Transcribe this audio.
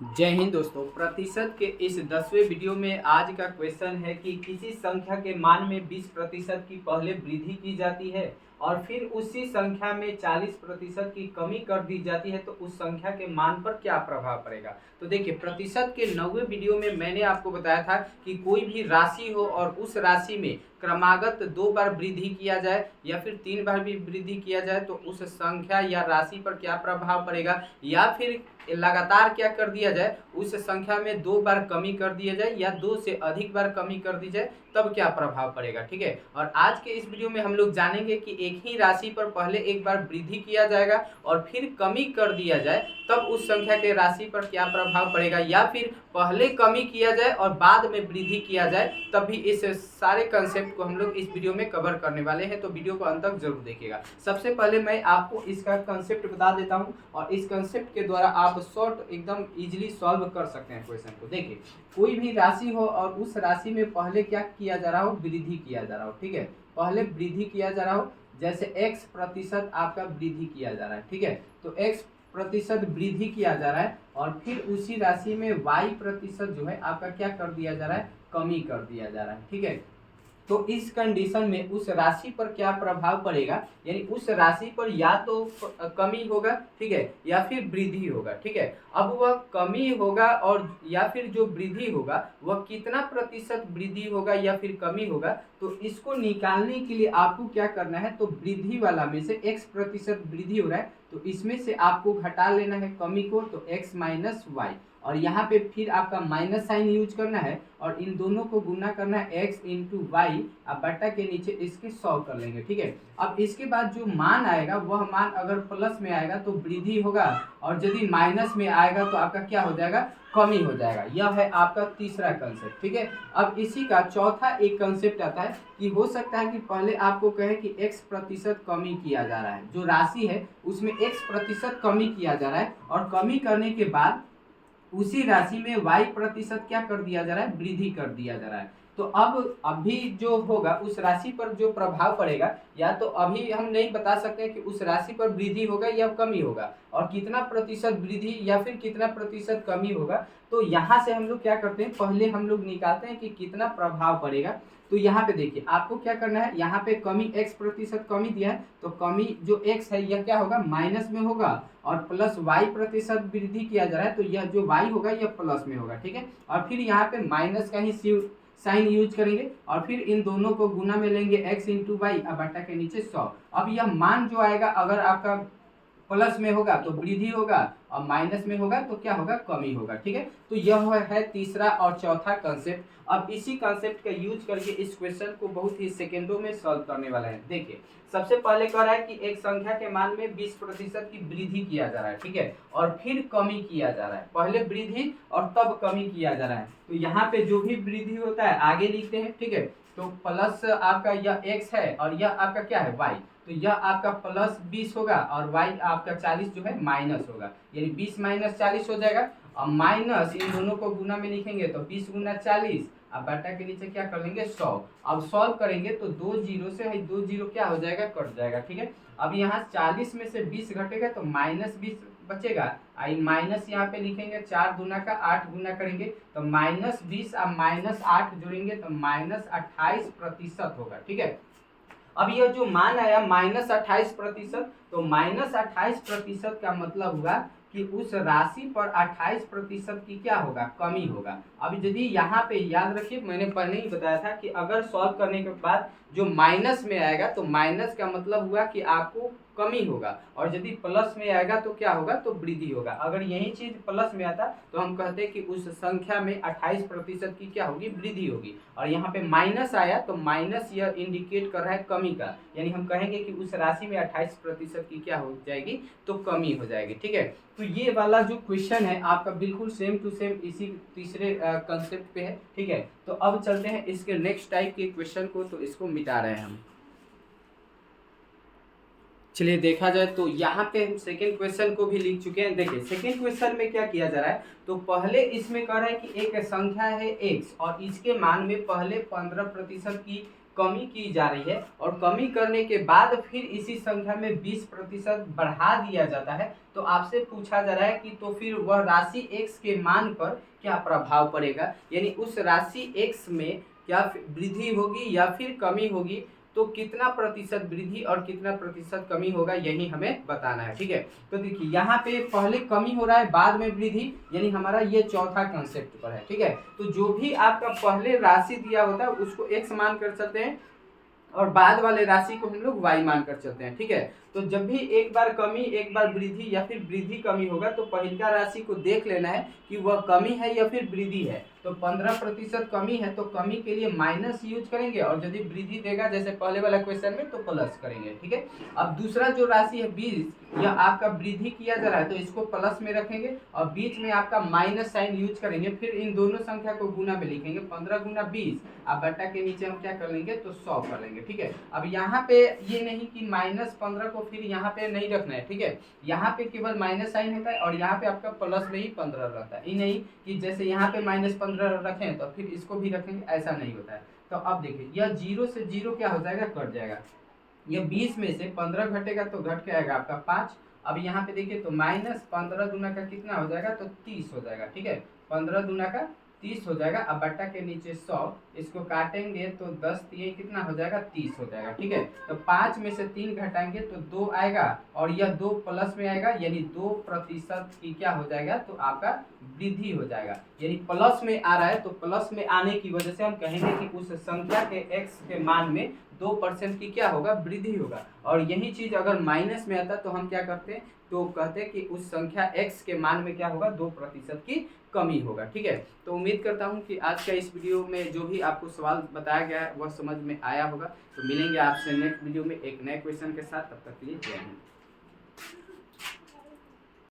जय हिंद दोस्तों। प्रतिशत के इस 10वें वीडियो में आज का क्वेश्चन है कि किसी संख्या के मान में 20% की पहले वृद्धि की जाती है और फिर उसी संख्या में 40% की कमी कर दी जाती है, तो उस संख्या के मान पर क्या प्रभाव पड़ेगा। तो देखिए, प्रतिशत के 9वें वीडियो में मैंने आपको बताया था कि कोई भी राशि हो और उस राशि में क्रमागत 2 बार वृद्धि किया जाए या फिर 3 बार भी वृद्धि किया जाए तो उस संख्या या राशि पर क्या प्रभाव पड़ेगा, या फिर लगातार क्या कर दिया जाए, उस संख्या में 2 बार कमी कर दिया जाए या 2 से अधिक बार कमी कर दी जाए, तब क्या प्रभाव पड़ेगा। ठीक है, और आज के इस वीडियो में हम लोग जानेंगे कि एक ही राशि पर पहले एक बार वृद्धि किया जाएगा और फिर कमी कर दिया जाए, तब उस संख्या के राशि पर क्या प्रभाव पड़ेगा, या फिर पहले कमी किया जाए और बाद में वृद्धि किया जाए, तब भी इस सारे कंसेप्ट को हम लोग इस वीडियो में कवर करने वाले हैं। तो वीडियो को अंत तक जरूर देखिएगा। सबसे पहले मैं आपको इसका कंसेप्ट बता देता हूं और इस कंसेप्ट के द्वारा आप शॉर्ट एकदम इजीली सॉल्व कर सकते हैं क्वेश्चन को। देखिए, कोई भी राशि हो और उस राशि में पहले क्या किया जा रहा हो, वृद्धि किया जा रहा हो। ठीक है, पहले वृद्धि किया जा रहा हो, जैसे x% आपका वृद्धि किया जा रहा है। ठीक है, तो x% वृद्धि किया जा रहा है और फिर उसी राशि में y% जो है आपका क्या कर दिया जा रहा है, कमी कर दिया जा रहा है। ठीक है, तो इस कंडीशन में उस राशि पर क्या प्रभाव पड़ेगा, यानी उस राशि पर या तो कमी होगा, ठीक है, या फिर वृद्धि होगा। ठीक है, अब वह कमी होगा और या फिर जो वृद्धि होगा वह कितना प्रतिशत वृद्धि होगा या फिर कमी होगा, तो इसको निकालने के लिए आपको क्या करना है, तो वृद्धि वाला में से x% वृद्धि हो रहा है तो इसमें से आपको घटा लेना है कमी को, तो x माइनस वाई, और यहाँ पे फिर आपका माइनस साइन यूज करना है और इन दोनों को गुना करना है x इंटू वाई, अब बट्टा के नीचे इसके 100 कर लेंगे। ठीक है, अब इसके बाद जो मान आएगा वह मान अगर प्लस में आएगा तो वृद्धि होगा और यदि माइनस में आएगा तो आपका क्या हो जाएगा, कमी हो जाएगा। यह है आपका तीसरा कंसेप्ट। ठीक है, अब इसी का चौथा एक कंसेप्ट आता है कि हो सकता है कि पहले आपको कहे कि x% कमी किया जा रहा है, जो राशि है उसमें x% कमी किया जा रहा है और कमी करने के बाद उसी राशि में y% क्या कर दिया जा रहा है, वृद्धि कर दिया जा रहा है। तो अब अभी जो होगा उस राशि पर जो प्रभाव पड़ेगा, या तो अभी हम नहीं बता सकते कि उस राशि पर वृद्धि होगा या कमी होगा और कितना प्रतिशत वृद्धि या फिर कितना प्रतिशत कमी होगा। तो यहाँ से हम लोग क्या करते हैं, पहले हम लोग निकालते हैं कि कितना प्रभाव पड़ेगा। तो यहाँ पे देखिए आपको क्या करना है, यहाँ पे कमी x% कमी दिया है तो कमी जो x है यह क्या होगा, माइनस में होगा और प्लस y% वृद्धि किया जा रहा है तो यह जो y होगा यह प्लस में होगा। ठीक है, और फिर यहाँ पे माइनस का ही साइन यूज करेंगे और फिर इन दोनों को गुना में लेंगे x इंटू वाई, अब बट्टा के नीचे 100। अब यह मान जो आएगा अगर आपका प्लस में होगा तो वृद्धि होगा और माइनस में होगा तो क्या होगा, कमी होगा। ठीक है, तो यह है तीसरा और चौथा कंसेप्ट। अब इसी कंसेप्ट का यूज करके इस क्वेश्चन को बहुत ही सेकेंडों में सॉल्व करने वाला है। देखिए, सबसे पहले कह रहा है कि एक संख्या के मान में 20% की वृद्धि किया जा रहा है। ठीक है, और फिर कमी किया जा रहा है, पहले वृद्धि और तब कमी किया जा रहा है। तो यहाँ पे जो भी वृद्धि होता है आगे लिखते हैं। ठीक है, तो प्लस आपका यह x है और यह आपका क्या है, y, तो यह आपका प्लस 20 होगा और y आपका 40 जो है माइनस होगा, यानी 20 माइनस 40 हो जाएगा और माइनस इन दोनों को गुना में लिखेंगे तो 20 गुना 40, अब बटा के नीचे क्या कर लेंगे, 100। अब सॉल्व करेंगे तो 2 जीरो से 2 जीरो क्या हो जाएगा, कट जाएगा। ठीक है, अब यहाँ 40 में से 20 घटेगा तो -20 बचेगा, आई माइनस यहाँ पे लिखेंगे 4 दूना का 8 गुना करेंगे तो -20 अब -8 जोड़ेंगे तो -28% होगा। ठीक है, अब यह जो मान आया -28%, तो -28% का मतलब हुआ कि उस राशि पर 28% की क्या होगा, कमी होगा। अब यदि यहाँ पे याद रखिए, मैंने पहले ही बताया था कि अगर सॉल्व करने के बाद जो माइनस में आएगा तो माइनस का मतलब हुआ कि आपको कमी होगा और यदि प्लस में आएगा तो क्या होगा, तो वृद्धि होगा। अगर यही चीज प्लस में आता तो हम कहते कि उस संख्या में 28% की क्या होगी, वृद्धि होगी, और यहाँ पे माइनस आया तो माइनस यह इंडिकेट कर रहा है कमी का, यानी हम कहेंगे कि उस राशि में 28% की क्या हो जाएगी, तो कमी हो जाएगी। ठीक है, तो ये वाला जो क्वेश्चन है आपका बिल्कुल सेम टू सेम इसी तीसरे कंसेप्ट पे है। ठीक है, तो अब चलते हैं इसके नेक्स्ट टाइप के क्वेश्चन को, तो इसको मिटा रहे हैं हम। चलिए देखा जाए तो यहाँ पे हम सेकेंड क्वेश्चन को भी लिख चुके हैं। देखिए सेकेंड क्वेश्चन में क्या किया जा रहा है, तो पहले इसमें कह रहा है कि एक संख्या है x और इसके मान में पहले 15% की कमी की जा रही है और कमी करने के बाद फिर इसी संख्या में 20% बढ़ा दिया जाता है, तो आपसे पूछा जा रहा है कि तो फिर वह राशि x के मान पर क्या प्रभाव पड़ेगा, यानी उस राशि x में क्या वृद्धि होगी या फिर कमी होगी, तो कितना प्रतिशत वृद्धि और कितना प्रतिशत कमी होगा यही हमें बताना है। ठीक है, तो देखिए यहाँ पे पहले कमी हो रहा है बाद में वृद्धि, यानी हमारा ये चौथा कंसेप्ट पर है। ठीक है, तो जो भी आपका पहले राशि दिया होता है उसको x मान कर सकते हैं और बाद वाले राशि को हम लोग y मान कर चलते हैं। ठीक है, तो जब भी एक बार कमी एक बार वृद्धि या फिर वृद्धि कमी होगा तो पहिलका राशि को देख लेना है कि वह कमी है या फिर वृद्धि है। तो 15% कमी है तो कमी के लिए माइनस यूज करेंगे और यदि वृद्धि देगा जैसे पहले वाला क्वेश्चन में तो प्लस करेंगे। ठीक है, अब दूसरा जो राशि है 20, यह आपका वृद्धि किया जा रहा है तो इसको प्लस में रखेंगे और बीच में आपका माइनस साइन यूज करेंगे, फिर इन दोनों संख्या को गुना में लिखेंगे, 15 गुना 20, अब बटा के नीचे हम क्या कर लेंगे तो 100 कर लेंगे। ठीक है, अब यहाँ पे ये नहीं कि -15 को फिर यहाँ पे नहीं रखना है। ठीक है, यहाँ पे केवल माइनस साइन होता है और यहाँ पे आपका प्लस में ही 15 रहता है, ये नहीं कि जैसे यहाँ पे -15 रखें तो फिर इसको भी रखेंगे, ऐसा नहीं होता है। तो अब देखिए यह 0 से 0 क्या हो जाएगा, कट जाएगा, ये 20 में से 15 घटेगा तो घट के आएगा आपका 5। अब यहाँ पे देखिए तो -15 दूना का कितना हो जाएगा तो 30 हो जाएगा। ठीक है, 15 दूना का 30 हो जाएगा, अब बट्टा के नीचे 100, इसको काटेंगे तो 10 ये कितना हो जाएगा 30 हो जाएगा। ठीक है, तो 5 में से 3 घटाएंगे तो 2 आएगा और यह 2 प्लस में आएगा, यानी 2% की क्या हो जाएगा तो आपका वृद्धि हो जाएगा, यानी प्लस में आ रहा है तो प्लस में आने की वजह से हम कहेंगे कि उस संख्या के x के मान में 2% की क्या होगा वृद्धि होगा। और यही चीज अगर माइनस में आता तो हम क्या करते हैं तो कहते हैं कि उस संख्या x के मान में क्या होगा 2% की कमी होगा। ठीक है, तो उम्मीद करता हूं कि आज का इस वीडियो में जो भी आपको सवाल बताया गया है वह समझ में आया होगा। तो मिलेंगे आपसे नेक्स्ट वीडियो में एक नए क्वेश्चन के साथ, तब तक के लिए जय हिंद।